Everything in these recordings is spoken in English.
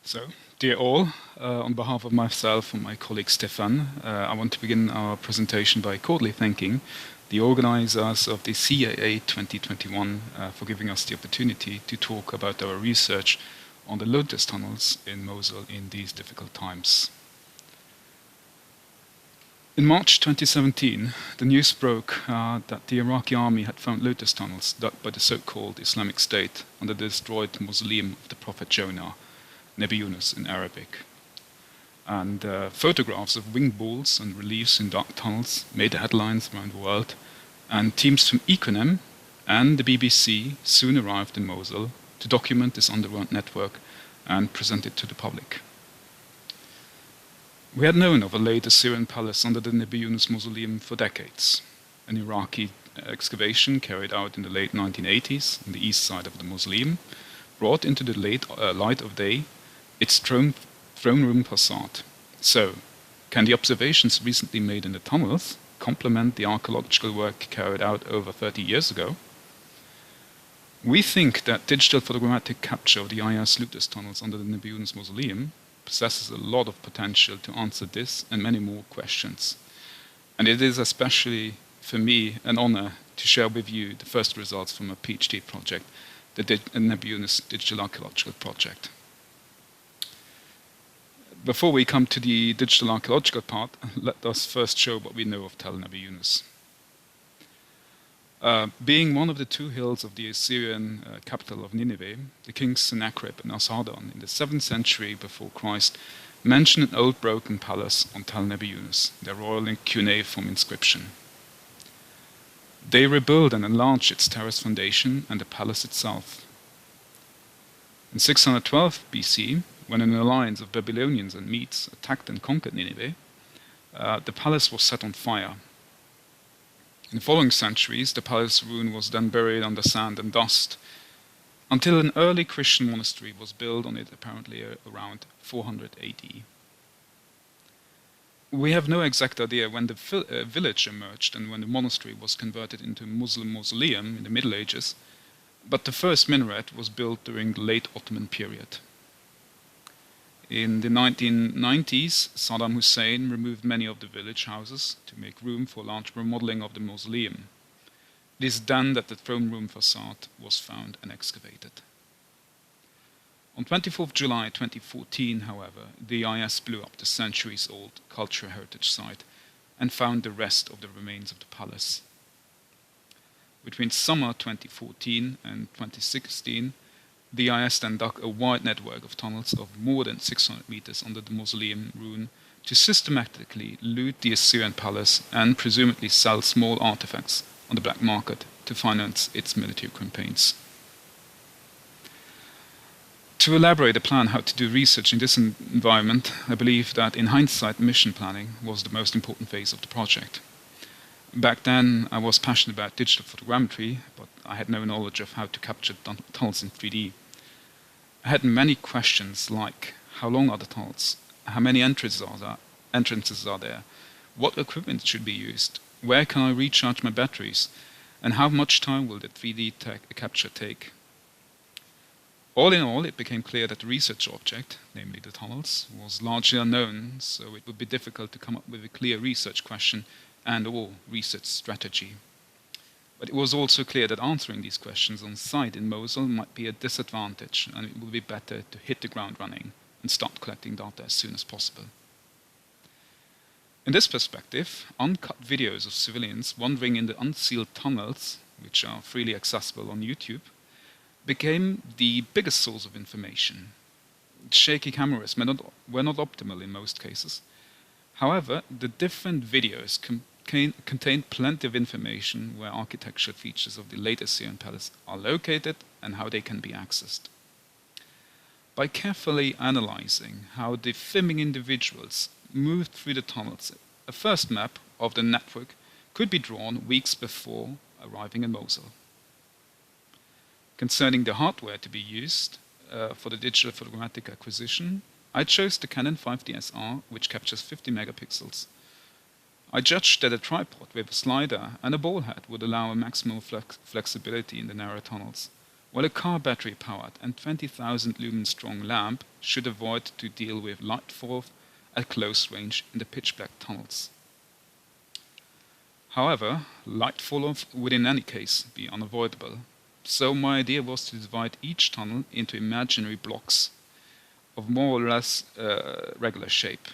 So, dear all, on behalf of myself and my colleague Stéphane, I want to begin our presentation by cordially thanking the organizers of the CAA 2021 for giving us the opportunity to talk about our research on the Lotus tunnels in Mosul in these difficult times. In March 2017, the news broke that the Iraqi army had found Lotus tunnels dug by the so-called Islamic State under the destroyed mausoleum of the Prophet Jonah, Nebi Yunus in Arabic. And photographs of winged balls and reliefs in dark tunnels made the headlines around the world, and teams from Econem and the BBC soon arrived in Mosul to document this underground network and present it to the public. We had known of a late Assyrian palace under the Nebi Yunus Mausoleum for decades. An Iraqi excavation carried out in the late 1980s on the east side of the mausoleum brought into the light of day its throne room facade. So, can the observations recently made in the tunnels complement the archaeological work carried out over 30 years ago? We think that digital photogrammetric capture of the IS Lotus tunnels under the Nebi Yunus Mausoleum possesses a lot of potential to answer this and many more questions. And it is especially, for me, an honor to share with you the first results from a PhD project, the Nebi Yunus Digital Archaeological Project. Before we come to the digital archaeological part, let us first show what we know of Tel Nebi Yunus. Being one of the two hills of the Assyrian capital of Nineveh, the kings Sennacherib and Esarhaddon in the 7th century before Christ mention an old broken palace on Tel Nebi Yunus, their royal cuneiform inscription. They rebuild and enlarge its terrace foundation and the palace itself. In 612 BC, when an alliance of Babylonians and Medes attacked and conquered Nineveh, the palace was set on fire. In the following centuries, the palace ruin was then buried under sand and dust, until an early Christian monastery was built on it apparently around 400 AD. We have no exact idea when the village emerged and when the monastery was converted into a Muslim mausoleum in the Middle Ages, but the first minaret was built during the late Ottoman period. In the 1990s, Saddam Hussein removed many of the village houses to make room for large remodeling of the mausoleum. It is then that the throne room facade was found and excavated. On 24 July 2014, however, the IS blew up the centuries-old cultural heritage site and found the rest of the remains of the palace. Between summer 2014 and 2016, the IS then dug a wide network of tunnels of more than 600 meters under the mausoleum ruin to systematically loot the Assyrian palace and presumably sell small artifacts on the black market to finance its military campaigns. To elaborate a plan how to do research in this environment, I believe that in hindsight mission planning was the most important phase of the project. Back then I was passionate about digital photogrammetry, but I had no knowledge of how to capture tunnels in 3D. I had many questions like, how long are the tunnels? How many entrances are there? What equipment should be used? Where can I recharge my batteries? And how much time will the 3D capture take? All in all, it became clear that the research object, namely the tunnels, was largely unknown, so it would be difficult to come up with a clear research question and/or research strategy. But it was also clear that answering these questions on site in Mosul might be a disadvantage, and it would be better to hit the ground running and start collecting data as soon as possible. In this perspective, uncut videos of civilians wandering in the unsealed tunnels, which are freely accessible on YouTube, became the biggest source of information. Shaky cameras were not optimal in most cases. However, the different videos contained plenty of information where architectural features of the late Assyrian palace are located and how they can be accessed. By carefully analyzing how the filming individuals moved through the tunnels, a first map of the network could be drawn weeks before arriving in Mosul. Concerning the hardware to be used for the digital photogrammetric acquisition, I chose the Canon 5D which captures 50 megapixels. I judged that a tripod with a slider and a ball head would allow a maximal flexibility in the narrow tunnels, while a car battery powered and 20,000 lumen strong lamp should avoid to deal with light fall at close range in the pitch black tunnels. However, light fall-off would in any case be unavoidable, so my idea was to divide each tunnel into imaginary blocks of more or less regular shape,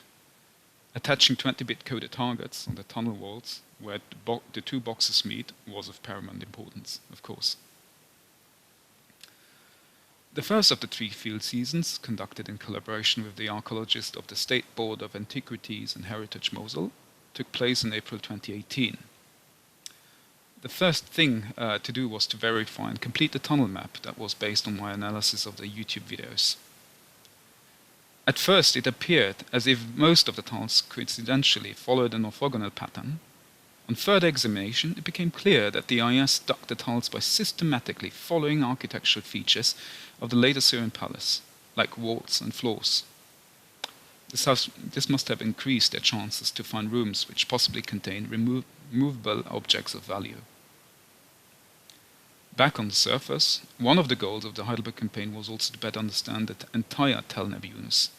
attaching 20-bit coded targets on the tunnel walls where the two boxes meet was of paramount importance, of course. The first of the 3 field seasons, conducted in collaboration with the archaeologists of the State Board of Antiquities and Heritage Mosul, took place in April 2018. The first thing to do was to verify and complete the tunnel map that was based on my analysis of the YouTube videos. At first it appeared as if most of the tunnels coincidentally followed an orthogonal pattern. On further examination it became clear that the IS dug the tunnels by systematically following architectural features of the later Syrian palace, like walls and floors. This must have increased their chances to find rooms which possibly contained removable objects of value. Back on the surface, one of the goals of the Heidelberg campaign was also to better understand the entire Tel Nebi Yunus.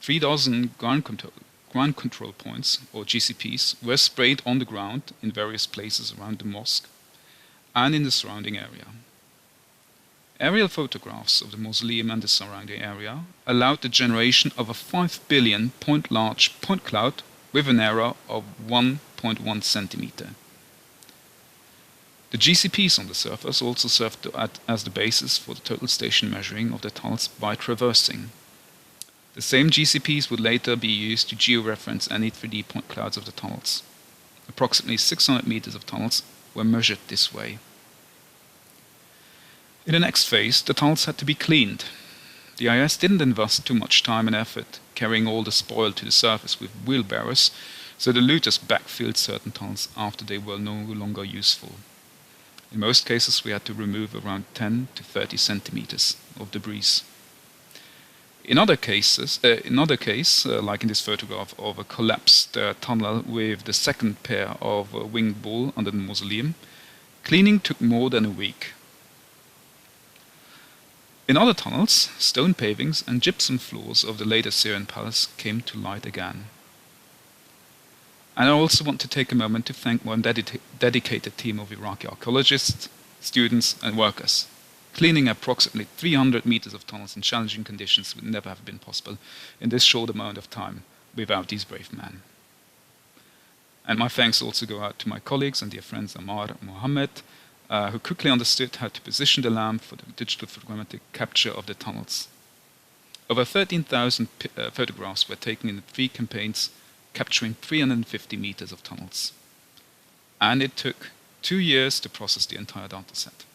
3 dozen ground control points, or GCPs, were sprayed on the ground in various places around the mosque and in the surrounding area. Aerial photographs of the mausoleum and the surrounding area allowed the generation of a 5 billion point large point cloud with an error of 1.1 centimeter. The GCPs on the surface also served to act as the basis for the total station measuring of the tunnels by traversing. The same GCPs would later be used to georeference any 3D point clouds of the tunnels. Approximately 600 meters of tunnels were measured this way. In the next phase, the tunnels had to be cleaned. The IS didn't invest too much time and effort carrying all the spoil to the surface with wheelbarrows, so the looters backfilled certain tunnels after they were no longer useful. In most cases we had to remove around 10 to 30 centimeters of debris. In other cases, like in this photograph of a collapsed tunnel with the second pair of winged bull under the mausoleum, cleaning took more than a week. In other tunnels, stone pavings and gypsum floors of the later Syrian palace came to light again. And I also want to take a moment to thank one dedicated team of Iraqi archaeologists, students and workers. Cleaning approximately 300 meters of tunnels in challenging conditions would never have been possible in this short amount of time without these brave men. And my thanks also go out to my colleagues and dear friends Ammar and Mohammed, who quickly understood how to position the lamp for the digital photogrammetric capture of the tunnels. Over 13,000 photographs were taken in the 3 campaigns, capturing 350 meters of tunnels. And it took 2 years to process the entire dataset.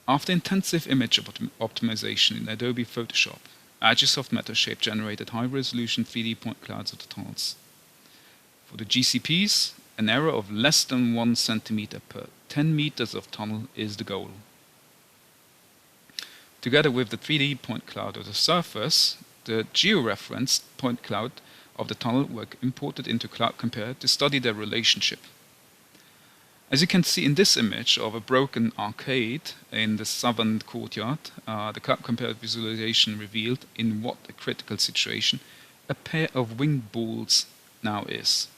After intensive image optimization in Adobe Photoshop, Agisoft Metashape generated high-resolution 3D point clouds of the tunnels. For the GCPs, an error of less than 1 centimeter per 10 meters of tunnel is the goal. Together with the 3D point cloud of the surface, the georeferenced point cloud of the tunnel were imported into Cloud Compare to study their relationship. As you can see in this image of a broken arcade in the southern courtyard, the Cloud Compare visualization revealed in what a critical situation a pair of winged bulls now is.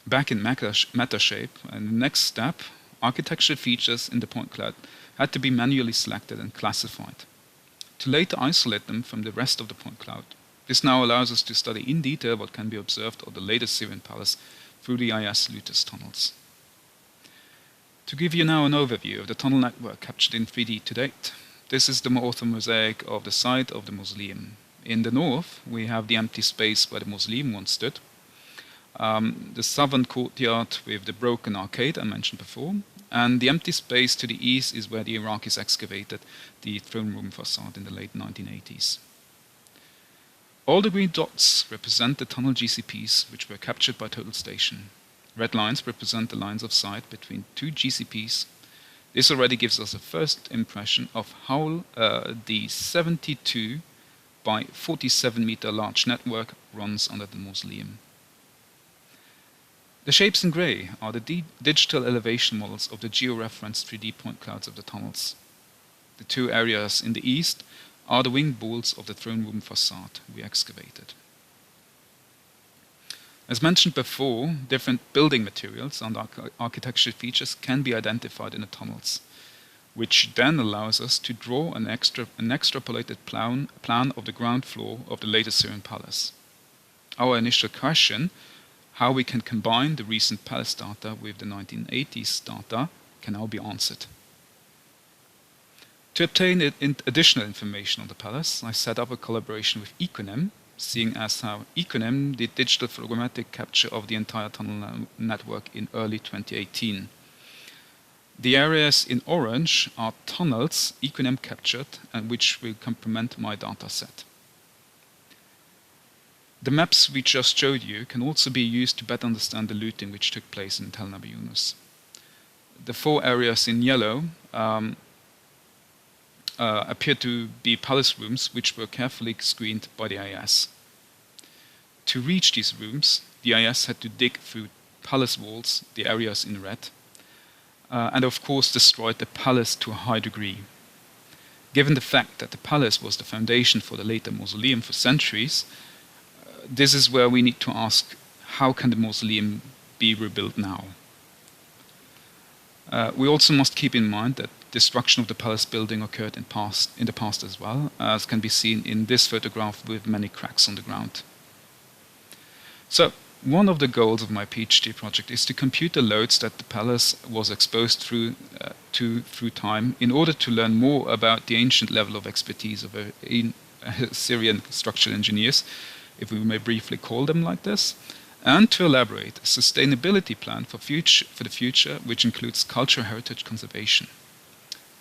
Back in Metashape, and the next step, architectural features in the point cloud had to be manually selected and classified, to later isolate them from the rest of the point cloud. This now allows us to study in detail what can be observed of the latest Syrian palace through the IS looters' tunnels. To give you now an overview of the tunnel network captured in 3D to date, this is the ortho mosaic of the site of the mausoleum. In the north, we have the empty space where the mausoleum once stood, the southern courtyard with the broken arcade I mentioned before, and the empty space to the east is where the Iraqis excavated the throne room facade in the late 1980s. All the green dots represent the tunnel GCPs which were captured by total station. Red lines represent the lines of sight between 2 GCPs. This already gives us a first impression of how the 72 by 47 meter large network runs under the mausoleum. The shapes in grey are the digital elevation models of the georeferenced 3D point clouds of the tunnels. The two areas in the east are the wing balls of the throne room facade we excavated. As mentioned before, different building materials and architectural features can be identified in the tunnels, which then allows us to draw an extrapolated plan of the ground floor of the late Assyrian palace. Our initial question, how we can combine the recent palace data with the 1980s data, can now be answered. To obtain additional information on the palace, I set up a collaboration with Econem, seeing as how Econem did digital photogrammetric capture of the entire tunnel network in early 2018. The areas in orange are tunnels Econem captured and which will complement my data set. The maps we just showed you can also be used to better understand the looting which took place in Tel Nebi Yunus. The four areas in yellow appear to be palace rooms which were carefully screened by the IS. To reach these rooms, the IS had to dig through palace walls, the areas in red, and of course destroyed the palace to a high degree. Given the fact that the palace was the foundation for the later mausoleum for centuries, this is where we need to ask, how can the mausoleum be rebuilt now? We also must keep in mind that destruction of the palace building occurred in the past as well, as can be seen in this photograph with many cracks on the ground. So, one of the goals of my PhD project is to compute the loads that the palace was exposed through time in order to learn more about the ancient level of expertise of Assyrian structural engineers, if we may briefly call them like this, and to elaborate a sustainability plan for the future, which includes cultural heritage conservation.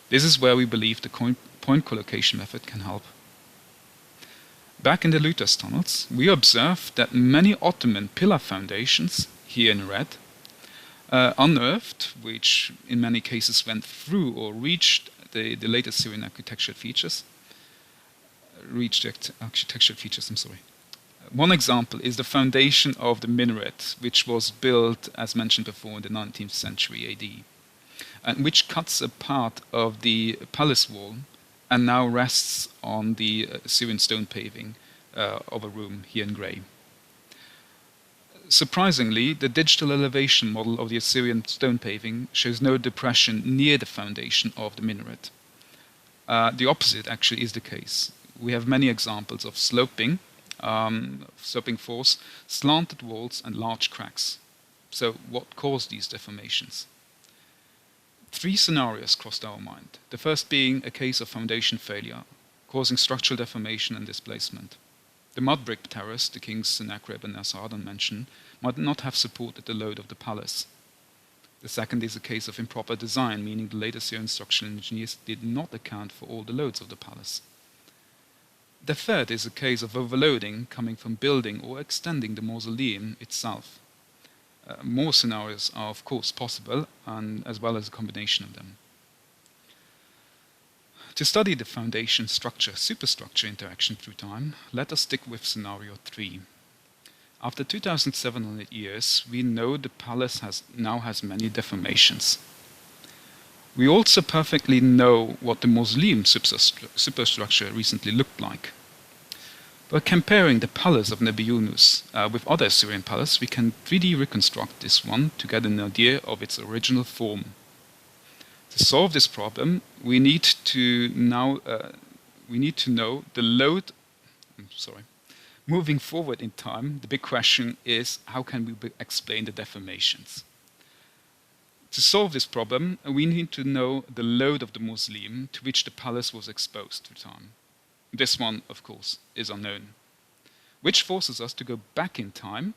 This is where we believe the point collocation method can help. Back in the Lutas tunnels, we observed that many Ottoman pillar foundations, here in red, unearthed, which in many cases went through or reached the later Syrian architectural features. One example is the foundation of the minaret, which was built, as mentioned before, in the 19th century AD, and which cuts a part of the palace wall and now rests on the Syrian stone paving of a room here in grey. Surprisingly, the digital elevation model of the Assyrian stone paving shows no depression near the foundation of the minaret. The opposite actually is the case. We have many examples of sloping force, slanted walls and large cracks. So what caused these deformations? Three scenarios crossed our mind. The first being a case of foundation failure, causing structural deformation and displacement. The mud brick terrace the kings Sennacherib and Esarhaddon mentioned might not have supported the load of the palace. The second is a case of improper design, meaning the later Syrian structural engineers did not account for all the loads of the palace. The third is a case of overloading coming from building or extending the mausoleum itself. More scenarios are of course possible, and as well as a combination of them. To study the foundation superstructure interaction through time, let us stick with scenario 3. After 2,700 years, we know the palace now has many deformations. We also perfectly know what the mausoleum superstructure recently looked like. By comparing the palace of Nebi Yunus with other Assyrian palaces, we can 3D reconstruct this one to get an idea of its original form. To solve this problem, we need to know the load. Moving forward in time, the big question is, how can we explain the deformations? To solve this problem, we need to know the load of the mausoleum to which the palace was exposed through time. This one, of course, is unknown, which forces us to go back in time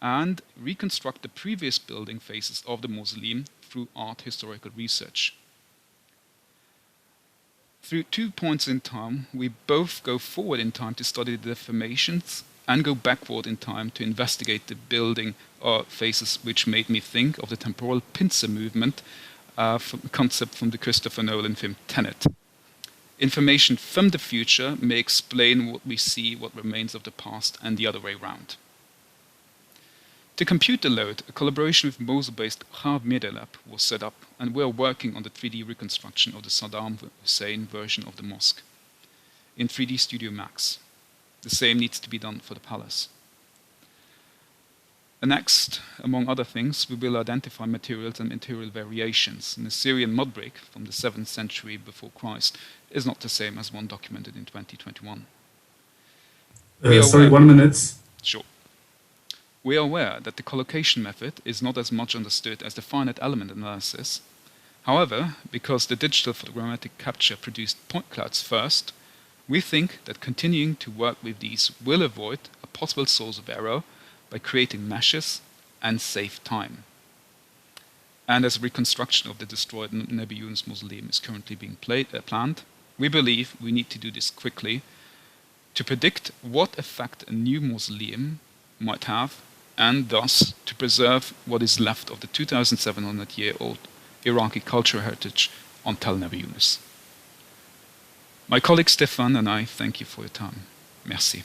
and reconstruct the previous building phases of the mausoleum through art historical research. Through 2 points in time, we both go forward in time to study the deformations and go backward in time to investigate the building phases, which made me think of the temporal pincer movement concept from the Christopher Nolan film Tenet. Information from the future may explain what we see, what remains of the past, and the other way around. To compute the load, a collaboration with Mosul-based Harb Media Lab was set up, and we are working on the 3D reconstruction of the Saddam Hussein version of the mosque in 3D Studio Max. The same needs to be done for the palace. And next, among other things, we will identify materials and material variations. An Assyrian mud brick from the 7th century before Christ is not the same as one documented in 2021. Sorry, 1 minute. Sure. We are aware that the collocation method is not as much understood as the finite element analysis. However, because the digital photogrammetric capture produced point clouds first, we think that continuing to work with these will avoid a possible source of error by creating meshes and save time. And as reconstruction of the destroyed Nebi Yunus Mausoleum is currently being planned, we believe we need to do this quickly to predict what effect a new mausoleum might have, and thus to preserve what is left of the 2,700-year-old Iraqi cultural heritage on Tel Nebi Yunus. My colleague Stéphane and I thank you for your time. Merci.